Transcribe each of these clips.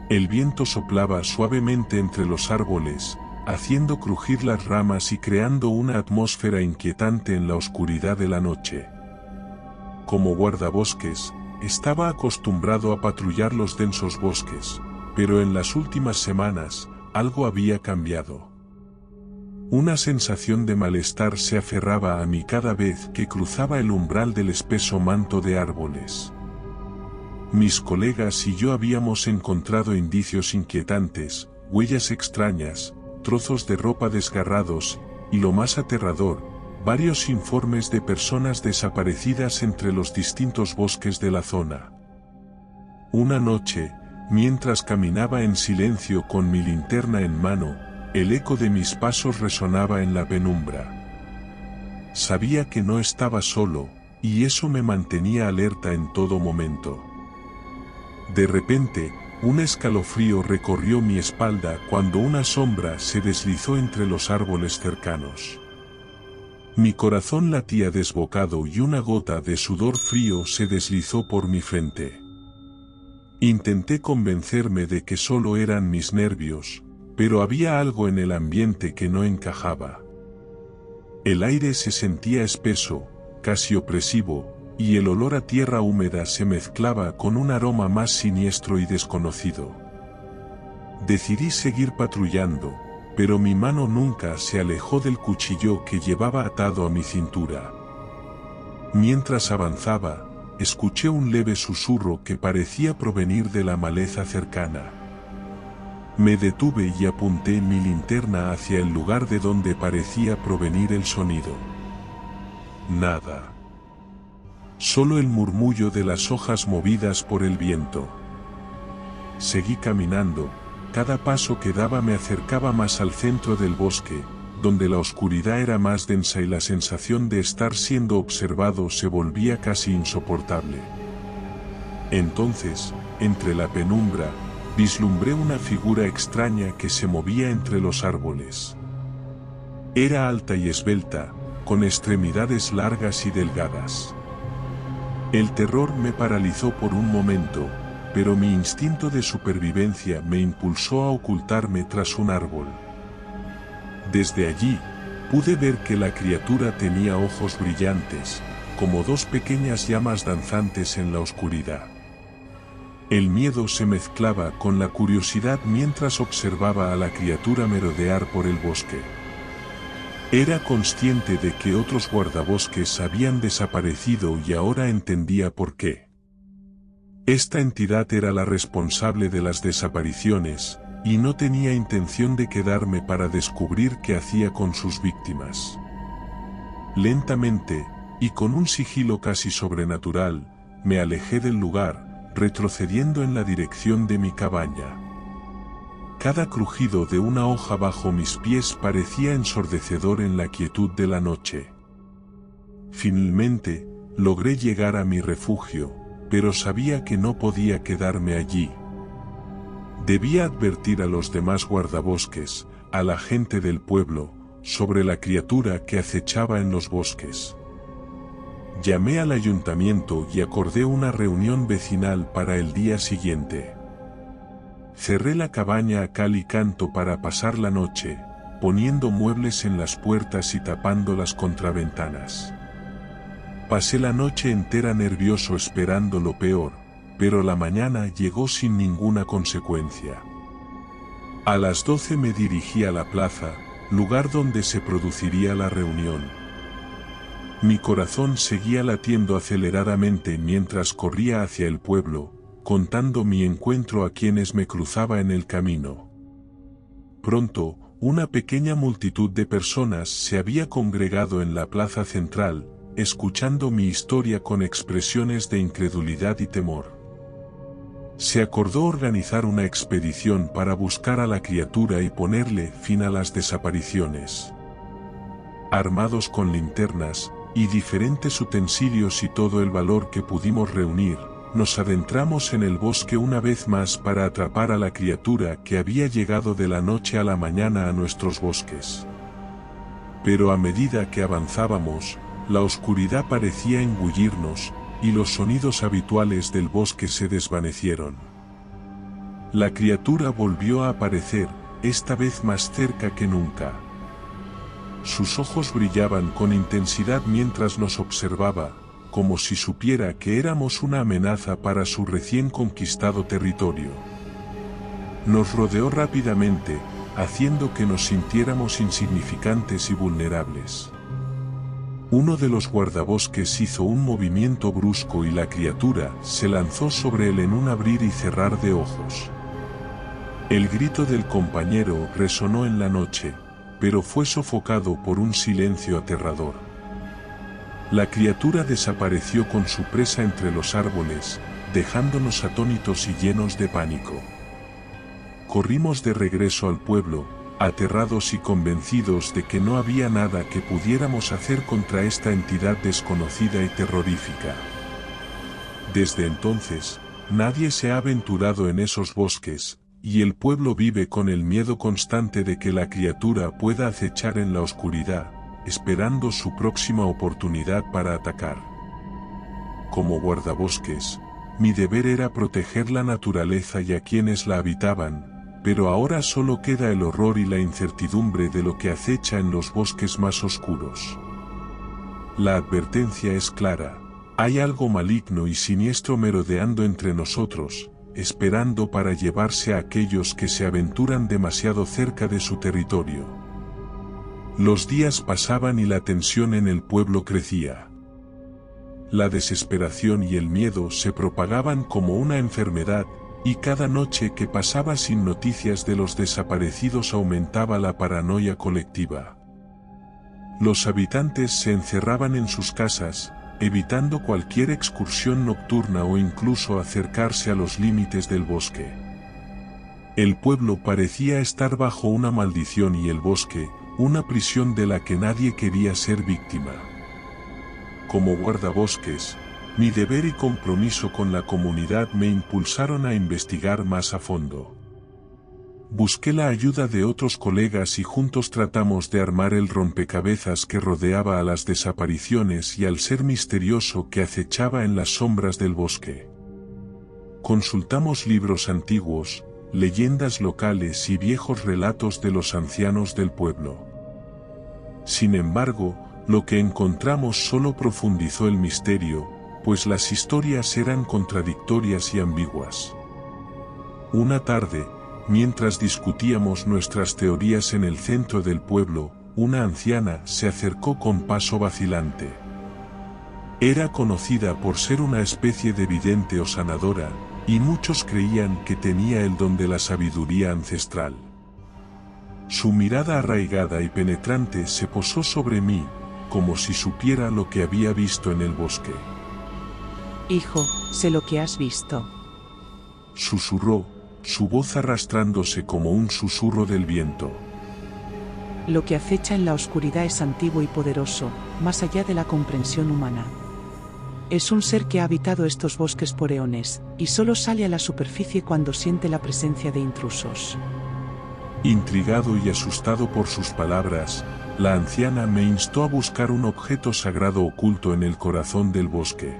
El viento soplaba suavemente entre los árboles, haciendo crujir las ramas y creando una atmósfera inquietante en la oscuridad de la noche. Como guardabosques, estaba acostumbrado a patrullar los densos bosques, pero en las últimas semanas, algo había cambiado. Una sensación de malestar se aferraba a mí cada vez que cruzaba el umbral del espeso manto de árboles. Mis colegas y yo habíamos encontrado indicios inquietantes, huellas extrañas, trozos de ropa desgarrados, y lo más aterrador, varios informes de personas desaparecidas entre los distintos bosques de la zona. Una noche, mientras caminaba en silencio con mi linterna en mano, el eco de mis pasos resonaba en la penumbra. Sabía que no estaba solo, y eso me mantenía alerta en todo momento. De repente, un escalofrío recorrió mi espalda cuando una sombra se deslizó entre los árboles cercanos. Mi corazón latía desbocado y una gota de sudor frío se deslizó por mi frente. Intenté convencerme de que solo eran mis nervios, pero había algo en el ambiente que no encajaba. El aire se sentía espeso, casi opresivo, y el olor a tierra húmeda se mezclaba con un aroma más siniestro y desconocido. Decidí seguir patrullando, pero mi mano nunca se alejó del cuchillo que llevaba atado a mi cintura. Mientras avanzaba, escuché un leve susurro que parecía provenir de la maleza cercana. Me detuve y apunté mi linterna hacia el lugar de donde parecía provenir el sonido. Nada. Solo el murmullo de las hojas movidas por el viento. Seguí caminando. Cada paso que daba me acercaba más al centro del bosque, donde la oscuridad era más densa y la sensación de estar siendo observado se volvía casi insoportable. Entonces, entre la penumbra, vislumbré una figura extraña que se movía entre los árboles. Era alta y esbelta, con extremidades largas y delgadas. El terror me paralizó por un momento, pero mi instinto de supervivencia me impulsó a ocultarme tras un árbol. Desde allí, pude ver que la criatura tenía ojos brillantes, como dos pequeñas llamas danzantes en la oscuridad. El miedo se mezclaba con la curiosidad mientras observaba a la criatura merodear por el bosque. Era consciente de que otros guardabosques habían desaparecido y ahora entendía por qué. Esta entidad era la responsable de las desapariciones, y no tenía intención de quedarme para descubrir qué hacía con sus víctimas. Lentamente, y con un sigilo casi sobrenatural, me alejé del lugar, retrocediendo en la dirección de mi cabaña. Cada crujido de una hoja bajo mis pies parecía ensordecedor en la quietud de la noche. Finalmente, logré llegar a mi refugio, pero sabía que no podía quedarme allí. Debía advertir a los demás guardabosques, a la gente del pueblo, sobre la criatura que acechaba en los bosques. Llamé al ayuntamiento y acordé una reunión vecinal para el día siguiente. Cerré la cabaña a cal y canto para pasar la noche, poniendo muebles en las puertas y tapando las contraventanas. Pasé la noche entera nervioso esperando lo peor, pero la mañana llegó sin ninguna consecuencia. A las 12 me dirigí a la plaza, lugar donde se produciría la reunión. Mi corazón seguía latiendo aceleradamente mientras corría hacia el pueblo, contando mi encuentro a quienes me cruzaba en el camino. Pronto, una pequeña multitud de personas se había congregado en la plaza central, escuchando mi historia con expresiones de incredulidad y temor. Se acordó organizar una expedición para buscar a la criatura y ponerle fin a las desapariciones. Armados con linternas y diferentes utensilios y todo el valor que pudimos reunir, nos adentramos en el bosque una vez más para atrapar a la criatura que había llegado de la noche a la mañana a nuestros bosques. Pero a medida que avanzábamos, la oscuridad parecía engullirnos, y los sonidos habituales del bosque se desvanecieron. La criatura volvió a aparecer, esta vez más cerca que nunca. Sus ojos brillaban con intensidad mientras nos observaba, como si supiera que éramos una amenaza para su recién conquistado territorio. Nos rodeó rápidamente, haciendo que nos sintiéramos insignificantes y vulnerables. Uno de los guardabosques hizo un movimiento brusco y la criatura se lanzó sobre él en un abrir y cerrar de ojos. El grito del compañero resonó en la noche, pero fue sofocado por un silencio aterrador. La criatura desapareció con su presa entre los árboles, dejándonos atónitos y llenos de pánico. Corrimos de regreso al pueblo, aterrados y convencidos de que no había nada que pudiéramos hacer contra esta entidad desconocida y terrorífica. Desde entonces, nadie se ha aventurado en esos bosques, y el pueblo vive con el miedo constante de que la criatura pueda acechar en la oscuridad, esperando su próxima oportunidad para atacar. Como guardabosques, mi deber era proteger la naturaleza y a quienes la habitaban, pero ahora solo queda el horror y la incertidumbre de lo que acecha en los bosques más oscuros. La advertencia es clara: hay algo maligno y siniestro merodeando entre nosotros, esperando para llevarse a aquellos que se aventuran demasiado cerca de su territorio. Los días pasaban y la tensión en el pueblo crecía. La desesperación y el miedo se propagaban como una enfermedad, y cada noche que pasaba sin noticias de los desaparecidos aumentaba la paranoia colectiva. Los habitantes se encerraban en sus casas, evitando cualquier excursión nocturna o incluso acercarse a los límites del bosque. El pueblo parecía estar bajo una maldición y el bosque, una prisión de la que nadie quería ser víctima. Como guardabosques, mi deber y compromiso con la comunidad me impulsaron a investigar más a fondo. Busqué la ayuda de otros colegas y juntos tratamos de armar el rompecabezas que rodeaba a las desapariciones y al ser misterioso que acechaba en las sombras del bosque. Consultamos libros antiguos, leyendas locales y viejos relatos de los ancianos del pueblo. Sin embargo, lo que encontramos solo profundizó el misterio, pues las historias eran contradictorias y ambiguas. Una tarde, mientras discutíamos nuestras teorías en el centro del pueblo, una anciana se acercó con paso vacilante. Era conocida por ser una especie de vidente o sanadora, y muchos creían que tenía el don de la sabiduría ancestral. Su mirada arraigada y penetrante se posó sobre mí, como si supiera lo que había visto en el bosque. Hijo, sé lo que has visto. Susurró, su voz arrastrándose como un susurro del viento. Lo que acecha en la oscuridad es antiguo y poderoso, más allá de la comprensión humana. Es un ser que ha habitado estos bosques por eones, y solo sale a la superficie cuando siente la presencia de intrusos. Intrigado y asustado por sus palabras, la anciana me instó a buscar un objeto sagrado oculto en el corazón del bosque.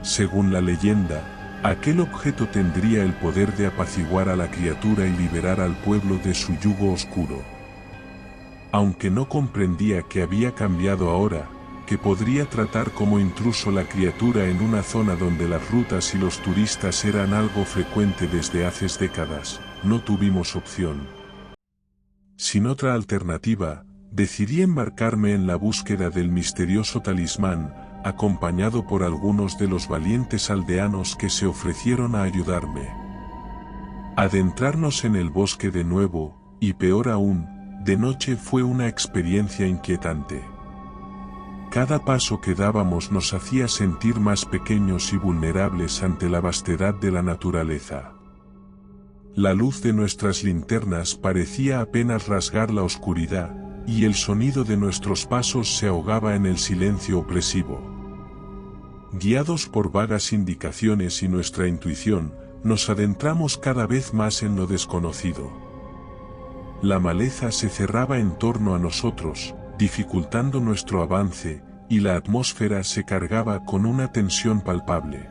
Según la leyenda, aquel objeto tendría el poder de apaciguar a la criatura y liberar al pueblo de su yugo oscuro. Aunque no comprendía que había cambiado ahora, que podría tratar como intruso la criatura en una zona donde las rutas y los turistas eran algo frecuente desde hace décadas, no tuvimos opción. Sin otra alternativa, decidí embarcarme en la búsqueda del misterioso talismán, acompañado por algunos de los valientes aldeanos que se ofrecieron a ayudarme. Adentrarnos en el bosque de nuevo, y peor aún, de noche fue una experiencia inquietante. Cada paso que dábamos nos hacía sentir más pequeños y vulnerables ante la vastedad de la naturaleza. La luz de nuestras linternas parecía apenas rasgar la oscuridad, y el sonido de nuestros pasos se ahogaba en el silencio opresivo. Guiados por vagas indicaciones y nuestra intuición, nos adentramos cada vez más en lo desconocido. La maleza se cerraba en torno a nosotros, dificultando nuestro avance, y la atmósfera se cargaba con una tensión palpable.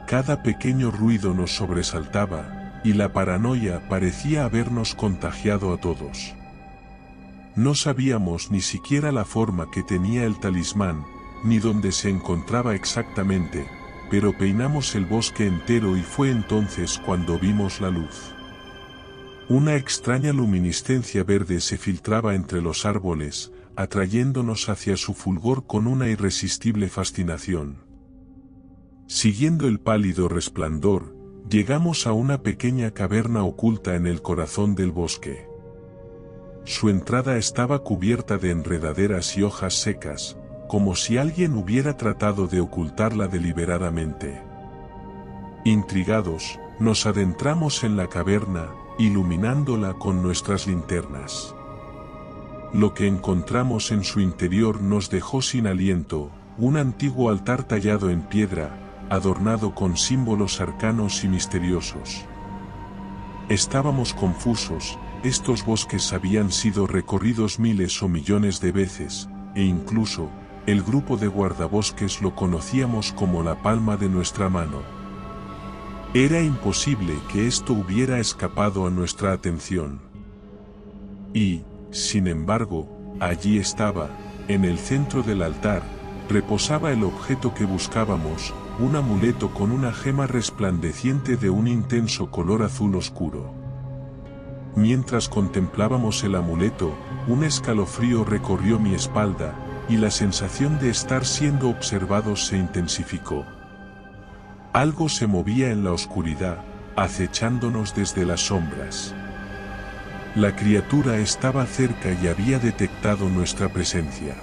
Cada pequeño ruido nos sobresaltaba, y la paranoia parecía habernos contagiado a todos. No sabíamos ni siquiera la forma que tenía el talismán, ni dónde se encontraba exactamente, pero peinamos el bosque entero y fue entonces cuando vimos la luz. Una extraña luminiscencia verde se filtraba entre los árboles, atrayéndonos hacia su fulgor con una irresistible fascinación. Siguiendo el pálido resplandor, llegamos a una pequeña caverna oculta en el corazón del bosque. Su entrada estaba cubierta de enredaderas y hojas secas, como si alguien hubiera tratado de ocultarla deliberadamente. Intrigados, nos adentramos en la caverna, iluminándola con nuestras linternas. Lo que encontramos en su interior nos dejó sin aliento, un antiguo altar tallado en piedra, adornado con símbolos arcanos y misteriosos. Estábamos confusos, estos bosques habían sido recorridos miles o millones de veces, e incluso, el grupo de guardabosques lo conocíamos como la palma de nuestra mano. Era imposible que esto hubiera escapado a nuestra atención. Y, sin embargo, allí estaba, en el centro del altar, reposaba el objeto que buscábamos, un amuleto con una gema resplandeciente de un intenso color azul oscuro. Mientras contemplábamos el amuleto, un escalofrío recorrió mi espalda, y la sensación de estar siendo observados se intensificó. Algo se movía en la oscuridad, acechándonos desde las sombras. La criatura estaba cerca y había detectado nuestra presencia.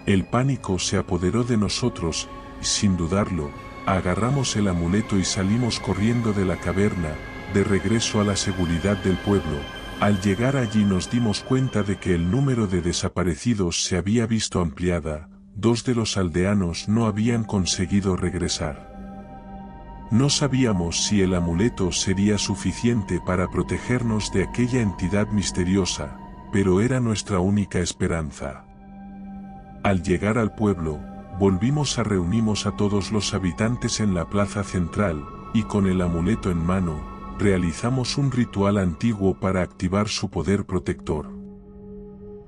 El pánico se apoderó de nosotros, y sin dudarlo, agarramos el amuleto y salimos corriendo de la caverna, de regreso a la seguridad del pueblo. Al llegar allí nos dimos cuenta de que el número de desaparecidos se había visto ampliada, 2 de los aldeanos no habían conseguido regresar. No sabíamos si el amuleto sería suficiente para protegernos de aquella entidad misteriosa, pero era nuestra única esperanza. Al llegar al pueblo, volvimos a reunimos a todos los habitantes en la plaza central, y con el amuleto en mano, realizamos un ritual antiguo para activar su poder protector.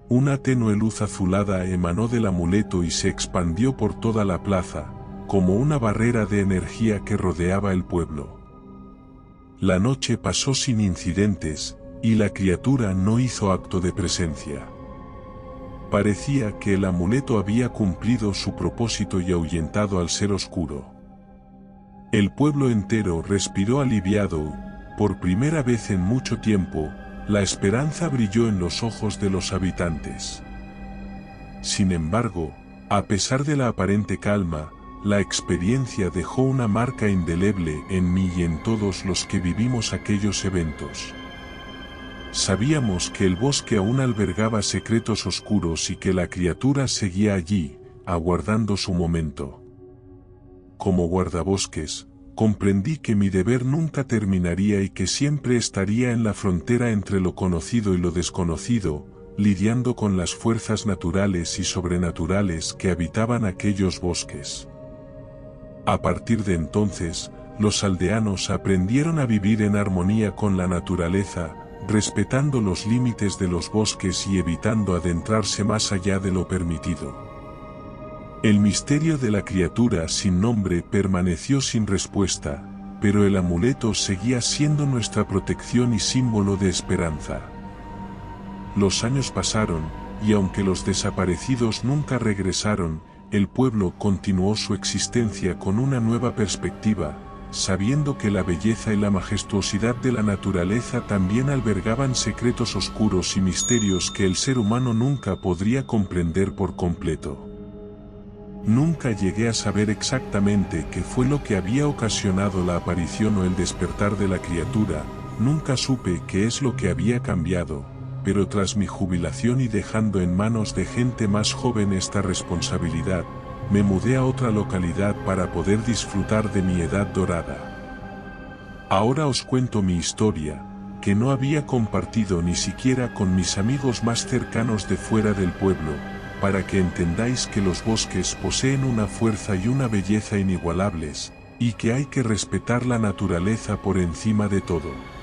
Una tenue luz azulada emanó del amuleto y se expandió por toda la plaza, como una barrera de energía que rodeaba el pueblo. La noche pasó sin incidentes, y la criatura no hizo acto de presencia. Parecía que el amuleto había cumplido su propósito y ahuyentado al ser oscuro. El pueblo entero respiró aliviado. Por primera vez en mucho tiempo, la esperanza brilló en los ojos de los habitantes. Sin embargo, a pesar de la aparente calma, la experiencia dejó una marca indeleble en mí y en todos los que vivimos aquellos eventos. Sabíamos que el bosque aún albergaba secretos oscuros y que la criatura seguía allí, aguardando su momento. Como guardabosques, comprendí que mi deber nunca terminaría y que siempre estaría en la frontera entre lo conocido y lo desconocido, lidiando con las fuerzas naturales y sobrenaturales que habitaban aquellos bosques. A partir de entonces, los aldeanos aprendieron a vivir en armonía con la naturaleza, respetando los límites de los bosques y evitando adentrarse más allá de lo permitido. El misterio de la criatura sin nombre permaneció sin respuesta, pero el amuleto seguía siendo nuestra protección y símbolo de esperanza. Los años pasaron, y aunque los desaparecidos nunca regresaron, el pueblo continuó su existencia con una nueva perspectiva, sabiendo que la belleza y la majestuosidad de la naturaleza también albergaban secretos oscuros y misterios que el ser humano nunca podría comprender por completo. Nunca llegué a saber exactamente qué fue lo que había ocasionado la aparición o el despertar de la criatura, nunca supe qué es lo que había cambiado, pero tras mi jubilación y dejando en manos de gente más joven esta responsabilidad, me mudé a otra localidad para poder disfrutar de mi edad dorada. Ahora os cuento mi historia, que no había compartido ni siquiera con mis amigos más cercanos de fuera del pueblo, para que entendáis que los bosques poseen una fuerza y una belleza inigualables, y que hay que respetar la naturaleza por encima de todo.